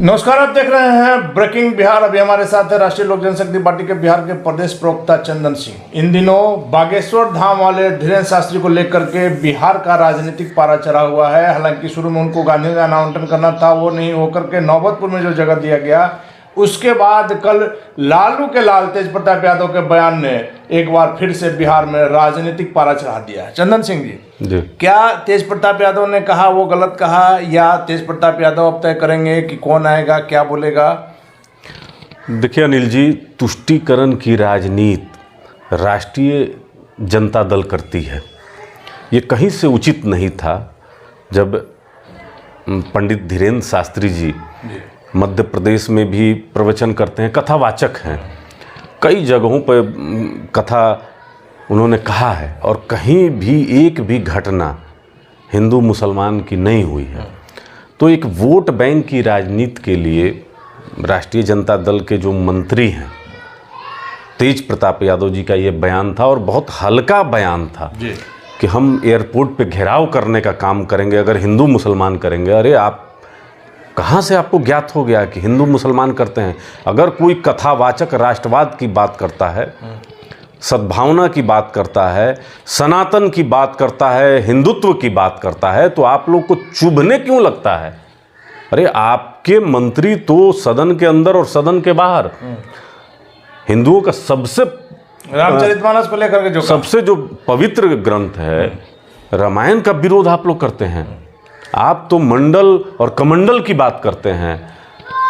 नमस्कार, आप देख रहे हैं ब्रेकिंग बिहार। अभी हमारे साथ है राष्ट्रीय लोक जनशक्ति पार्टी के बिहार के प्रदेश प्रवक्ता चंदन सिंह। इन दिनों बागेश्वर धाम वाले धीरेन्द्र शास्त्री को लेकर के बिहार का राजनीतिक पारा चढ़ा हुआ है। हालांकि शुरू में उनको गांधी का नामांकन करना था, वो नहीं होकर के नौबतपुर में जो जगह दिया गया, उसके बाद कल लालू के लाल तेज प्रताप यादव के बयान ने एक बार फिर से बिहार में राजनीतिक पारा चढ़ा दिया है। चंदन सिंह जी, क्या तेज प्रताप यादव ने कहा वो गलत कहा, या तेज प्रताप यादव अब तय करेंगे कि कौन आएगा, क्या बोलेगा? देखिए अनिल जी, तुष्टीकरण की राजनीति राष्ट्रीय जनता दल करती है। ये कहीं से उचित नहीं था। जब पंडित धीरेन्द्र शास्त्री जी मध्य प्रदेश में भी प्रवचन करते हैं, कथावाचक हैं, कई जगहों पर कथा उन्होंने कहा है, और कहीं भी एक भी घटना हिंदू मुसलमान की नहीं हुई है। तो एक वोट बैंक की राजनीति के लिए राष्ट्रीय जनता दल के जो मंत्री हैं तेज प्रताप यादव जी का ये बयान था, और बहुत हल्का बयान था कि हम एयरपोर्ट पे घेराव करने का काम करेंगे अगर हिंदू मुसलमान करेंगे। अरे आप कहाँ से आपको ज्ञात हो गया कि हिंदू मुसलमान करते हैं? अगर कोई कथावाचक राष्ट्रवाद की बात करता है, सद्भावना की बात करता है, सनातन की बात करता है, हिंदुत्व की बात करता है, तो आप लोग को चुभने क्यों लगता है? अरे आपके मंत्री तो सदन के अंदर और सदन के बाहर हिंदुओं का सबसे रामचरितमानस को लेकर के जो सबसे जो पवित्र ग्रंथ है रामायण का विरोध आप लोग करते हैं। आप तो मंडल और कमंडल की बात करते हैं।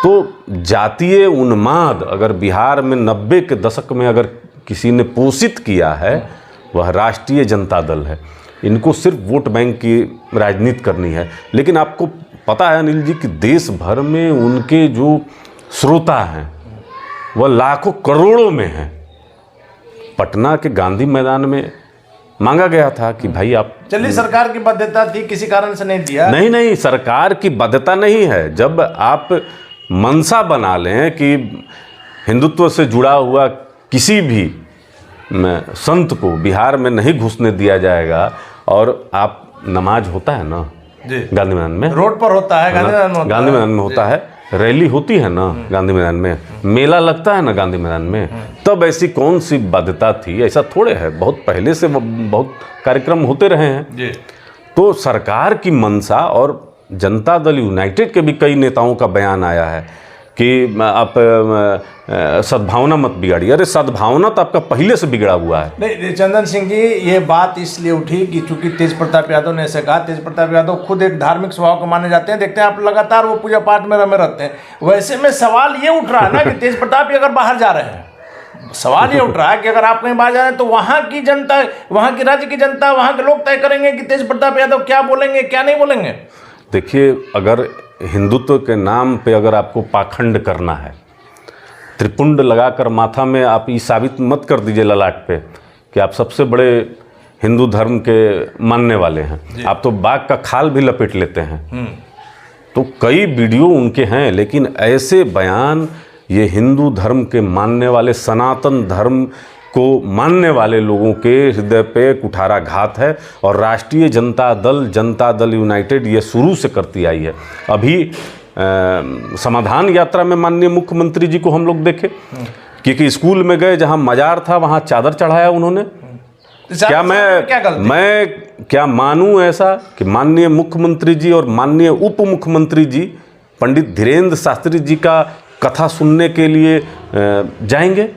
तो जातीय उन्माद अगर बिहार में 90 के दशक में अगर किसी ने पोषित किया है, वह राष्ट्रीय जनता दल है। इनको सिर्फ वोट बैंक की राजनीति करनी है। लेकिन आपको पता है अनिल जी कि देश भर में उनके जो श्रोता हैं वह लाखों करोड़ों में हैं। पटना के गांधी मैदान में मांगा गया था कि भाई आप, चलिए सरकार की बाध्यता थी, किसी कारण से नहीं दिया। नहीं, सरकार की बाध्यता नहीं है। जब आप मनसा बना लें कि हिंदुत्व से जुड़ा हुआ किसी भी संत को बिहार में नहीं घुसने दिया जाएगा, और आप नमाज होता है ना गांधी मैदान में, रोड पर होता है, गांधी मैदान में होता है, रैली होती है ना गांधी मैदान में, मेला लगता है ना गांधी मैदान में, तब ऐसी कौन सी बाध्यता थी? ऐसा थोड़े है, बहुत पहले से बहुत कार्यक्रम होते रहे हैं। तो सरकार की मंशा, और जनता दल यूनाइटेड के भी कई नेताओं का बयान आया है कि आप सद्भावना मत बिगाड़िए। अरे सद्भावना तो आपका पहले से बिगड़ा हुआ है। नहीं चंदन सिंह जी, ये बात इसलिए उठी कि चूंकि तेज प्रताप यादव ने ऐसे कहा। तेज प्रताप यादव खुद एक धार्मिक स्वभाव को माने जाते हैं। देखते हैं आप लगातार वो पूजा पाठ में रमे रहते हैं। वैसे में सवाल ये उठ रहा है ना कि तेज प्रताप अगर बाहर जा रहे हैं, सवाल ये उठ रहा है कि अगर आप कहीं बाहर जा रहे हैं तो वहाँ की जनता, वहाँ की राज्य की जनता, वहाँ के लोग तय करेंगे कि तेज प्रताप यादव क्या बोलेंगे, क्या नहीं बोलेंगे। देखिए, अगर हिंदुत्व के नाम पे अगर आपको पाखंड करना है, त्रिपुंड लगाकर माथा में आप ये साबित मत कर दीजिए ललाट पे कि आप सबसे बड़े हिंदू धर्म के मानने वाले हैं। आप तो बाघ का खाल भी लपेट लेते हैं। तो कई वीडियो उनके हैं, लेकिन ऐसे बयान ये हिंदू धर्म के मानने वाले, सनातन धर्म को मानने वाले लोगों के हृदय पे कुठाराघात है। और राष्ट्रीय जनता दल यूनाइटेड ये शुरू से करती आई है। अभी समाधान यात्रा में माननीय मुख्यमंत्री जी को हम लोग देखे, क्योंकि स्कूल में गए जहां मजार था वहां चादर चढ़ाया उन्होंने। क्या मानूं ऐसा कि माननीय मुख्यमंत्री जी और माननीय उप मुख्यमंत्री जी पंडित धीरेन्द्र शास्त्री जी का कथा सुनने के लिए जाएंगे?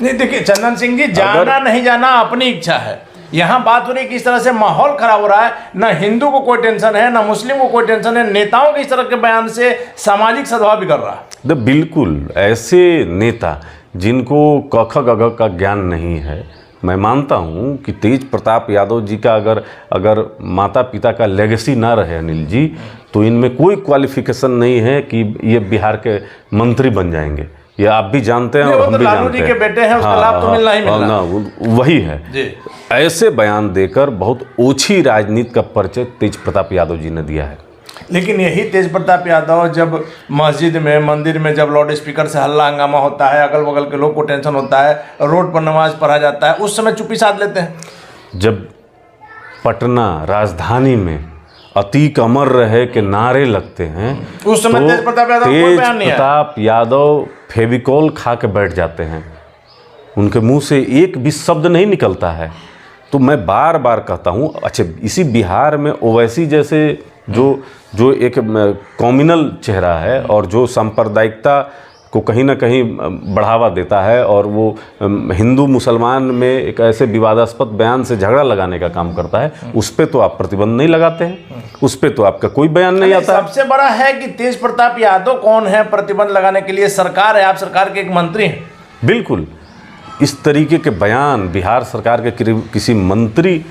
नहीं, देखिए चंदन सिंह जी, जाना नहीं जाना अपनी इच्छा है। यहाँ बात हो रही है कि इस तरह से माहौल खराब हो रहा है। ना हिंदू को कोई टेंशन है, ना मुस्लिम को कोई टेंशन है। नेताओं के इस तरह के बयान से सामाजिक सद्भाव बिगड़ रहा है। बिल्कुल, ऐसे नेता जिनको क ख ग घ का ज्ञान नहीं है, मैं मानता हूँ कि तेज प्रताप यादव जी का अगर माता पिता का लेगेसी ना रहे अनिल जी, तो इनमें कोई क्वालिफिकेशन नहीं है कि ये बिहार के मंत्री बन जाएंगे। ये आप भी जानते हैं और हम भी जानते हैं। के बेटे हैं, उसका लाभ तो मिलना ही मिलना। वही है जी। ऐसे बयान देकर बहुत ओछी राजनीति का परिचय तेज प्रताप यादव जी ने दिया है। लेकिन यही तेज प्रताप यादव जब मस्जिद में, मंदिर में जब लाउड स्पीकर से हल्ला हंगामा होता है, अगल बगल के लोग को टेंशन होता है, रोड पर नमाज पढ़ा जाता है, उस समय चुप्पी साध लेते हैं। जब पटना राजधानी में अतीक अमर रहे के नारे लगते हैं, उस समय तेज प्रताप यादव कोई तेज बयान नहीं आया। प्रताप यादव फेविकॉल खा के बैठ जाते हैं, उनके मुंह से एक भी शब्द नहीं निकलता है। तो मैं बार बार कहता हूँ, अच्छा इसी बिहार में ओवैसी जैसे जो एक कॉम्युनल चेहरा है और जो सांप्रदायिकता को कहीं ना कहीं बढ़ावा देता है और वो हिंदू मुसलमान में एक ऐसे विवादास्पद बयान से झगड़ा लगाने का काम करता है, उस पर तो आप प्रतिबंध नहीं लगाते हैं, उस पर तो आपका कोई बयान नहीं आता। सबसे बड़ा है कि तेज प्रताप यादव कौन है प्रतिबंध लगाने के लिए? सरकार है, आप सरकार के एक मंत्री हैं। बिल्कुल, इस तरीके के बयान बिहार सरकार के किसी मंत्री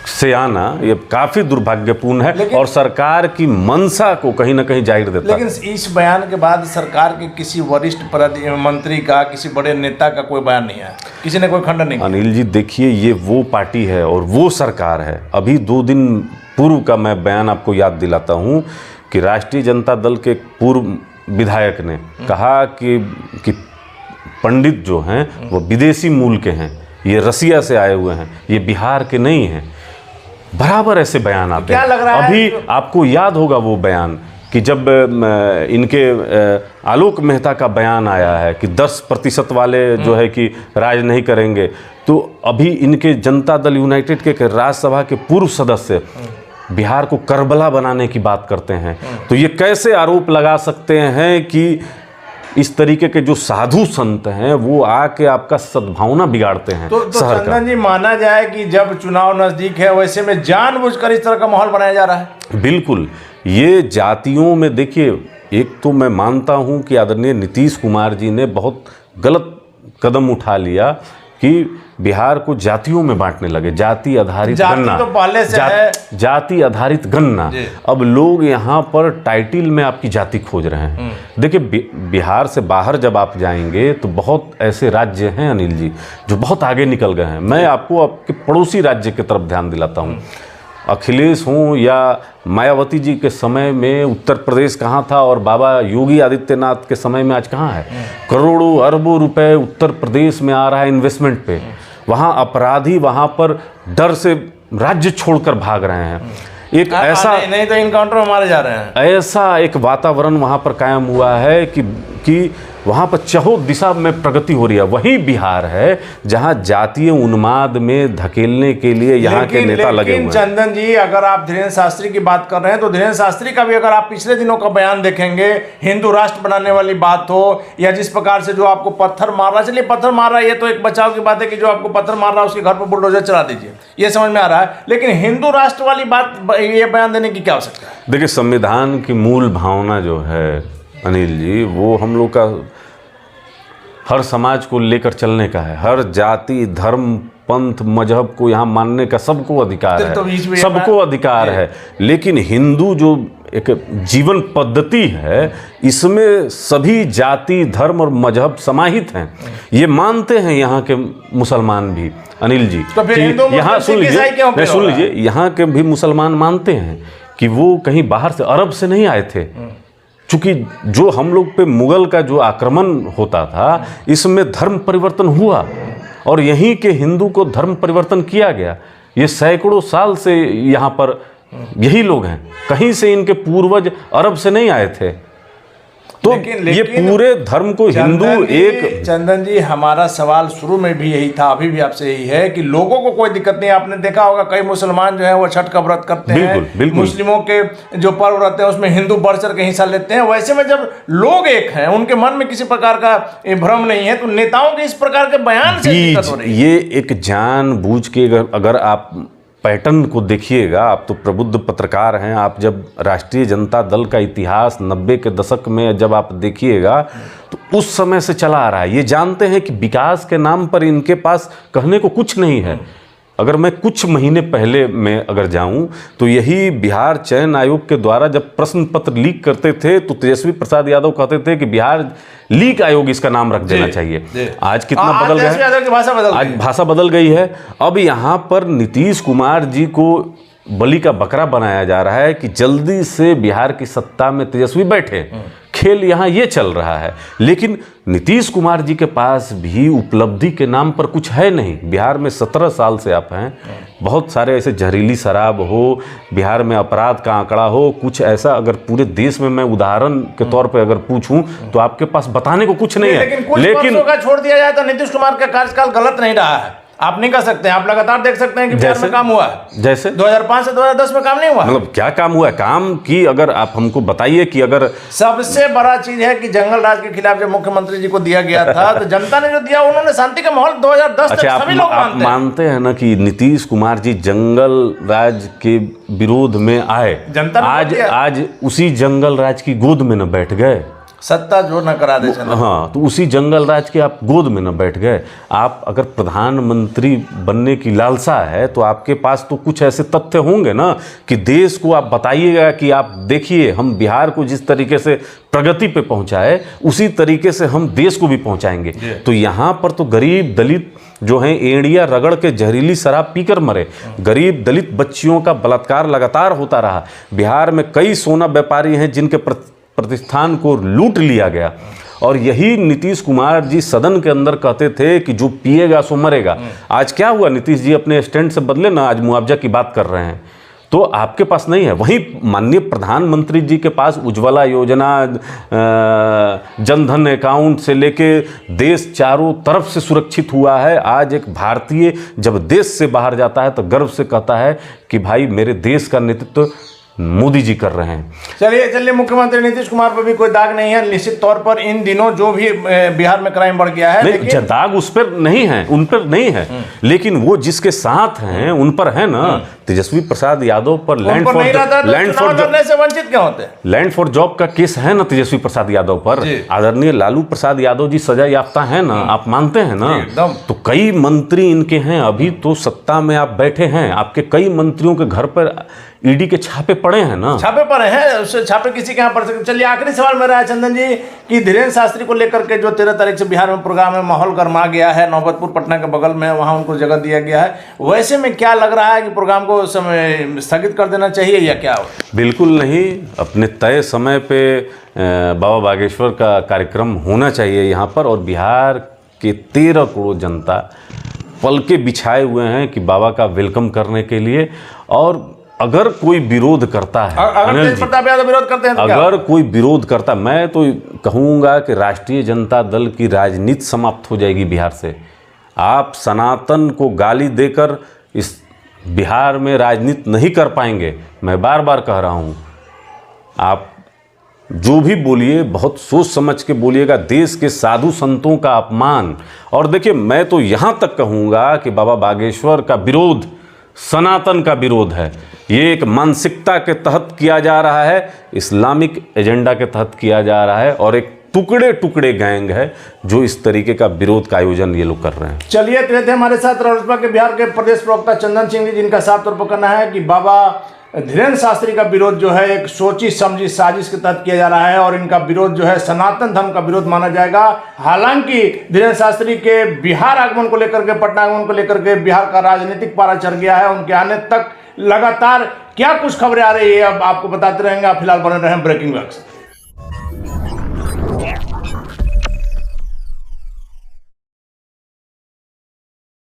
से आना ये काफ़ी दुर्भाग्यपूर्ण है और सरकार की मंशा को कहीं ना कहीं जाहिर देता है। लेकिन इस बयान के बाद सरकार के किसी वरिष्ठ मंत्री का, किसी बड़े नेता का कोई बयान नहीं आया, किसी ने कोई खंडन नहीं किया। अनिल जी देखिए, ये वो पार्टी है और वो सरकार है। अभी 2 दिन पूर्व का मैं बयान आपको याद दिलाता हूँ कि राष्ट्रीय जनता दल के पूर्व विधायक ने कहा कि पंडित जो हैं वो विदेशी मूल के हैं, ये रसिया से आए हुए हैं, ये बिहार के नहीं हैं। बराबर ऐसे बयान आते हैं। लग रहा अभी है आपको याद होगा वो बयान कि जब इनके आलोक मेहता का बयान आया है कि 10% वाले जो है कि राज नहीं करेंगे, तो अभी इनके जनता दल यूनाइटेड के राज्यसभा के पूर्व सदस्य बिहार को करबला बनाने की बात करते हैं। तो ये कैसे आरोप लगा सकते हैं कि इस तरीके के जो साधु संत हैं वो आके आपका सद्भावना बिगाड़ते हैं तो शहर का। चंदन जी, माना जाए कि जब चुनाव नजदीक है वैसे में जानबूझकर इस तरह का माहौल बनाया जा रहा है। बिल्कुल, ये जातियों में देखिए, एक तो मैं मानता हूं कि आदरणीय नीतीश कुमार जी ने बहुत गलत कदम उठा लिया कि बिहार को जातियों में बांटने लगे, जाति आधारित गणना, तो पहले से है। जाति आधारित गणना। अब लोग यहाँ पर टाइटिल में आपकी जाति खोज रहे हैं। देखिए, बिहार से बाहर जब आप जाएंगे तो बहुत ऐसे राज्य हैं अनिल जी जो बहुत आगे निकल गए हैं। मैं आपको आपके पड़ोसी राज्य की तरफ ध्यान दिलाता हूँ। अखिलेश हों या मायावती जी के समय में उत्तर प्रदेश कहाँ था और बाबा योगी आदित्यनाथ के समय में आज कहाँ है? करोड़ों अरबों रुपए उत्तर प्रदेश में आ रहा है इन्वेस्टमेंट पे। वहाँ अपराधी वहाँ पर डर से राज्य छोड़कर भाग रहे हैं। एक ऐसा नहीं तो इनकाउंटर में मारे जा रहे हैं। ऐसा एक वातावरण वहाँ पर कायम हुआ है कि वहाँ पर चहुँ दिशा में प्रगति हो रही है। वही बिहार है जहाँ जातीय उन्माद में धकेलने के लिए यहाँ के नेता लगे हुए हैं। चंदन जी, अगर आप धीरेन्द्र शास्त्री की बात कर रहे हैं तो धीरेन्द्र शास्त्री का भी अगर आप पिछले दिनों का बयान देखेंगे, हिंदू राष्ट्र बनाने वाली बात हो या जिस प्रकार से जो आपको पत्थर मार रहा, चलिए पत्थर मार रहा है ये तो एक बचाव की बात है कि जो आपको पत्थर मार रहा है उसके घर पर बुलडोजर चला दीजिए, ये समझ में आ रहा है। लेकिन हिंदू राष्ट्र वाली बात, ये बयान देने की क्या आवश्यकता है? देखिए, संविधान की मूल भावना जो है अनिल जी, वो हम लोग का हर समाज को लेकर चलने का है। हर जाति, धर्म, पंथ, मजहब को यहाँ मानने का सबको अधिकार है, सबको अधिकार है। लेकिन हिंदू जो एक जीवन पद्धति है, इसमें सभी जाति, धर्म और मजहब समाहित हैं। ये मानते हैं यहाँ के मुसलमान भी अनिल जी। तो फिर यहाँ सुन लीजिए, यहाँ के भी मुसलमान मानते हैं कि वो कहीं बाहर से, अरब से नहीं आए थे। चूंकि जो हम लोग पे मुगल का जो आक्रमण होता था, इसमें धर्म परिवर्तन हुआ और यहीं के हिंदू को धर्म परिवर्तन किया गया। ये सैकड़ों साल से यहाँ पर यही लोग हैं, कहीं से इनके पूर्वज अरब से नहीं आए थे। तो लेकिन ये पूरे धर्म को हिंदू एक। चंदन जी, हमारा सवाल शुरू में भी यही था, अभी भी आपसे यही है कि लोगों को कोई दिक्कत नहीं। आपने देखा होगा कई मुसलमान जो है वो छठ का व्रत करते हैं, बिल्कुल। मुस्लिमों के जो पर्व रहते हैं उसमें हिंदू बढ़ चढ़ के हिस्सा लेते हैं। वैसे में जब लोग एक हैं, उनके मन में किसी प्रकार का भ्रम नहीं है, तो नेताओं के इस प्रकार के बयान से दिक्कत हो रही है। ये एक जानबूझ के, अगर आप पैटर्न को देखिएगा, आप तो प्रबुद्ध पत्रकार हैं, आप जब राष्ट्रीय जनता दल का इतिहास 90 के दशक में जब आप देखिएगा तो उस समय से चला आ रहा है। ये जानते हैं कि विकास के नाम पर इनके पास कहने को कुछ नहीं है। अगर मैं कुछ महीने पहले में अगर जाऊं तो यही बिहार चयन आयोग के द्वारा जब प्रश्न पत्र लीक करते थे तो तेजस्वी प्रसाद यादव कहते थे कि बिहार लीक आयोग इसका नाम रख देना चाहिए। आज कितना बदल गया है, आज भाषा बदल गई है। अब यहाँ पर नीतीश कुमार जी को बलि का बकरा बनाया जा रहा है कि जल्दी से बिहार की सत्ता में तेजस्वी बैठे, खेल यहाँ ये चल रहा है। लेकिन नीतीश कुमार जी के पास भी उपलब्धि के नाम पर कुछ है नहीं। बिहार में 17 साल से आप हैं, बहुत सारे ऐसे जहरीली शराब हो, बिहार में अपराध का आंकड़ा हो, कुछ ऐसा अगर पूरे देश में मैं उदाहरण के तौर पे अगर पूछूं तो आपके पास बताने को कुछ नहीं है। लेकिन कुछ का छोड़ दिया जाए तो नीतीश कुमार का कार्यकाल गलत नहीं रहा है, आप नहीं कह सकते हैं। आप लगातार देख सकते हैं कि बिहार में काम हुआ है। जैसे 2005 से 2010 में काम नहीं हुआ, मतलब क्या काम हुआ है? काम की अगर आप हमको बताइए कि अगर सबसे बड़ा चीज है कि जंगल राज के खिलाफ जब मुख्यमंत्री जी को दिया गया था तो जनता ने जो दिया उन्होंने शांति का माहौल 2010 तक सभी लोग मानते हैं ना कि नीतीश कुमार जी जंगल राज के विरोध में आए, जनता आज उसी जंगल राज की गोद में न बैठ गए, सत्ता जो न करा दे। हाँ, तो उसी जंगल राज के आप गोद में न बैठ गए। आप अगर प्रधानमंत्री बनने की लालसा है तो आपके पास तो कुछ ऐसे तथ्य होंगे ना कि देश को आप बताइएगा कि आप देखिए हम बिहार को जिस तरीके से प्रगति पे पहुंचाए उसी तरीके से हम देश को भी पहुंचाएंगे। तो यहाँ पर तो गरीब दलित जो हैं एड़िया रगड़ के जहरीली शराब पीकर मरे, गरीब दलित बच्चियों का बलात्कार लगातार होता रहा। बिहार में कई सोना व्यापारी हैं जिनके प्रतिष्ठान को लूट लिया गया, और यही नीतीश कुमार जी सदन के अंदर कहते थे कि जो पिएगा सो मरेगा। आज क्या हुआ? नीतीश जी अपने स्टैंड से बदले ना, आज मुआवजा की बात कर रहे हैं। तो आपके पास नहीं है। वहीं माननीय प्रधानमंत्री जी के पास उज्ज्वला योजना, जनधन अकाउंट से लेके देश चारों तरफ से सुरक्षित हुआ है। आज एक भारतीय जब देश से बाहर जाता है तो गर्व से कहता है कि भाई मेरे देश का नेतृत्व मोदी जी कर रहे हैं। चलिए मुख्यमंत्री नीतीश कुमार पर भी कोई दाग नहीं है। निश्चित तौर पर इन दिनों जो भी बिहार में क्राइम बढ़ गया है, लेकिन दाग उस पर नहीं है, उन पर नहीं है, लेकिन वो जिसके साथ हैं उन पर है ना। तेजस्वी प्रसाद यादव पर लैंड फॉर जॉब का केस है ना तेजस्वी प्रसाद यादव पर। आदरणीय लालू प्रसाद यादव जी सजा याफ्ता है ना, आप मानते हैं ना। तो कई मंत्री इनके हैं, अभी तो सत्ता में आप बैठे हैं, आपके कई मंत्रियों के घर पर ईडी के छापे पड़े हैं ना। छापे पड़े हैं, उससे छापे किसी के यहाँ पड़ सकते। चलिए आखिरी सवाल मेरा है चंदन जी कि धीरेन्द्र शास्त्री को लेकर के जो 13 तारीख से बिहार में प्रोग्राम है, माहौल गर्मा गया है, नौबतपुर पटना के बगल में, वहाँ उनको जगह दिया गया है। वैसे में क्या लग रहा है कि प्रोग्राम को समय स्थगित कर देना चाहिए या क्या? बिल्कुल नहीं, अपने तय समय पे बाबा बागेश्वर का कार्यक्रम होना चाहिए यहाँ पर। और बिहार के 13 करोड़ जनता पलके बिछाए हुए हैं कि बाबा का वेलकम करने के लिए। और अगर कोई विरोध करता है, अगर प्रताप यादव विरोध करते हैं तो अगर कोई विरोध करता, मैं तो कहूँगा कि राष्ट्रीय जनता दल की राजनीति समाप्त हो जाएगी बिहार से। आप सनातन को गाली देकर इस बिहार में राजनीति नहीं कर पाएंगे। मैं बार बार कह रहा हूँ, आप जो भी बोलिए बहुत सोच समझ के बोलिएगा। देश के साधु संतों का अपमान। और देखिए, मैं तो यहाँ तक कहूँगा कि बाबा बागेश्वर का विरोध सनातन का विरोध है। ये एक मानसिकता के तहत किया जा रहा है, इस्लामिक एजेंडा के तहत किया जा रहा है, और एक टुकड़े टुकड़े गैंग है जो इस तरीके का विरोध का आयोजन ये लोग कर रहे हैं। चलिए, थे हमारे साथ रालोसपा के बिहार के प्रदेश प्रवक्ता चंदन सिंह जी, जिनका साफ तौर पर कहना है कि बाबा धीरेन्द्र शास्त्री का विरोध जो है एक सोची समझी साजिश के तहत किया जा रहा है, और इनका विरोध जो है सनातन धर्म का विरोध माना जाएगा। हालांकि धीरेन्द्र शास्त्री के बिहार आगमन को लेकर के, पटना आगमन को लेकर के बिहार का राजनीतिक पारा चढ़ गया है। उनके आने तक लगातार क्या कुछ खबरें आ रही है, अब आपको बताते रहेंगे। आप फिलहाल बने रहें ब्रेकिंग न्यूज़।